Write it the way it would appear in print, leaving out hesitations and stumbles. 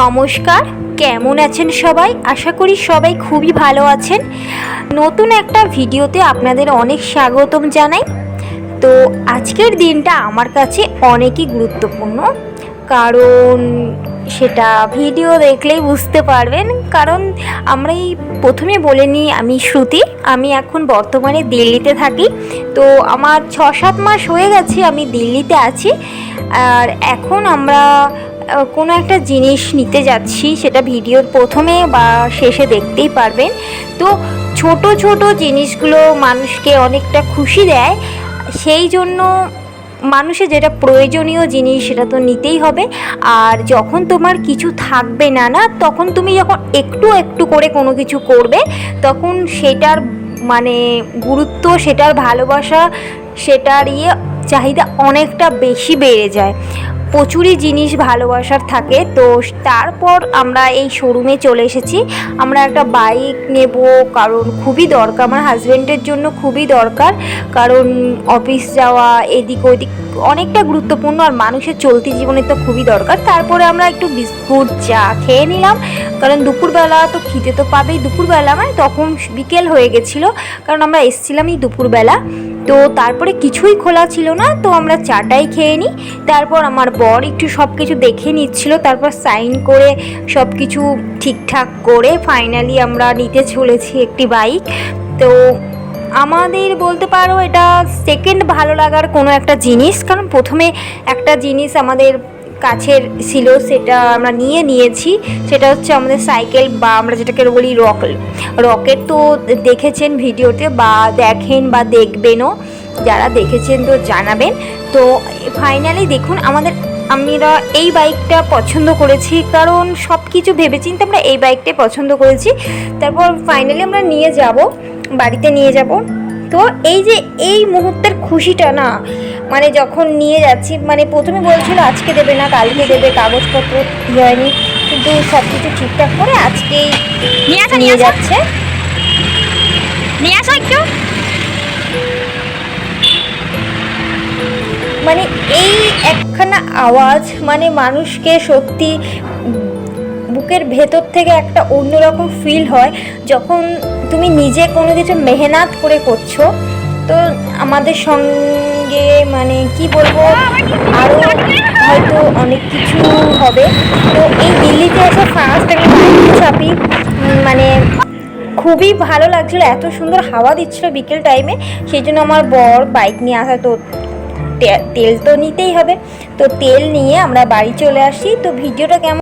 নমস্কার, কেমন আছেন সবাই? আশা করি সবাই খুবই ভালো আছেন। নতুন একটা ভিডিওতে আপনাদের অনেক স্বাগতম জানাই। তো আজকের দিনটা আমার কাছে অনেকই গুরুত্বপূর্ণ, কারণ সেটা ভিডিও দেখলেই বুঝতে পারবেন। কারণ আমরা এই প্রথমে বলে নিই, আমি শ্রুতি, আমি এখন বর্তমানে দিল্লিতে থাকি। তো আমার 6-7 মাস হয়ে গেছে আমি দিল্লিতে আছি। আর এখন আমরা কোনো একটা জিনিস নিতে যাচ্ছি, সেটা ভিডিওর প্রথমে বা শেষে দেখতেই পারবেন। তো ছোট ছোট জিনিসগুলো মানুষকে অনেকটা খুশি দেয়, সেই জন্য মানুষের যেটা প্রয়োজনীয় জিনিস সেটা তো নিতেই হবে। আর যখন তোমার কিছু থাকবে না তখন তুমি যখন একটু একটু করে কোনো কিছু করবে, তখন সেটার মানে গুরুত্ব, সেটার ভালোবাসা, সেটার চাহিদা অনেকটা বেশি বেড়ে যায়। প্রচুরই জিনিস ভালোবাসার থাকে। তো তারপর আমরা এই শোরুমে চলে এসেছি। আমরা একটা বাইক নেব, কারণ খুবই দরকার, আমার হাজব্যান্ডের জন্য খুবই দরকার। কারণ অফিস যাওয়া, এদিক ওদিক অনেকটা গুরুত্বপূর্ণ, আর মানুষের চলতি জীবনে তো খুবই দরকার। তারপরে আমরা একটু বিস্কুট চা খেয়ে নিলাম, কারণ দুপুরবেলা তো খিদে তো পাবেই। দুপুরবেলা মানে তখন বিকেল হয়ে গেছিলো, কারণ আমরা এসেছিলামই দুপুরবেলা। তো তারপরে কিছুই খোলা ছিল না, তো আমরা চাটাই খেয়ে নিই। তারপর আমার বর একটু সব কিছু দেখে নিচ্ছিল, তারপর সাইন করে সব কিছু ঠিকঠাক করে ফাইনালি আমরা নিতে চলেছি একটি বাইক। তো আমাদের বলতে পারো এটা সেকেন্ড ভালো লাগার কোনো একটা জিনিস, কারণ প্রথমে একটা জিনিস আমাদের কাছের ছিল, সেটা আমরা নিয়েছি। সেটা হচ্ছে আমাদের সাইকেল, বা আমরা যেটাকে বলি রকেট। তো দেখেছেন ভিডিওতে, বা দেখেন বা দেখবেনও, যারা দেখেছেন তো জানাবেন। তো ফাইনালি দেখুন আমরা এই বাইকটা পছন্দ করেছি, কারণ সব কিছু ভেবেচিন্তে আমরা এই বাইকটাই পছন্দ করেছি। তারপর ফাইনালি আমরা বাড়িতে নিয়ে যাব। তো এই মুহূর্তের খুশিটা মানে যখন নিয়ে যাচ্ছি, মানে প্রথমে বলছিল আজকে দেবে না কালকে দেবে, কাগজপত্র হয়নি, কিন্তু সব কিছু ঠিকঠাক করে আজকেই নিয়ে যাচ্ছে। নিয়ে আসা একটু, মানে এই একখানা আওয়াজ মানে মানুষকে সত্যি বুকের ভেতর থেকে একটা অন্যরকম ফিল হয়, যখন তুমি নিজে কোনো কিছু মেহনত করে করছো। তো আমাদের সঙ্গে মানে কি বলবো, আরও হয়তো অনেক কিছু হবে। তো এই দিল্লিতে এসে ফার্স্ট আমি বাইকে চাপি, মানে খুবই ভালো লাগছিলো, এত সুন্দর হাওয়া দিচ্ছিলো বিকেল টাইমে। সেই জন্য আমার বর বাইক নিয়ে আসা, তো তেল তো নিতেই হবে। তো তেল নিয়ে আমরা বাড়ি চলে আসি। তো ভিডিওটা কেমন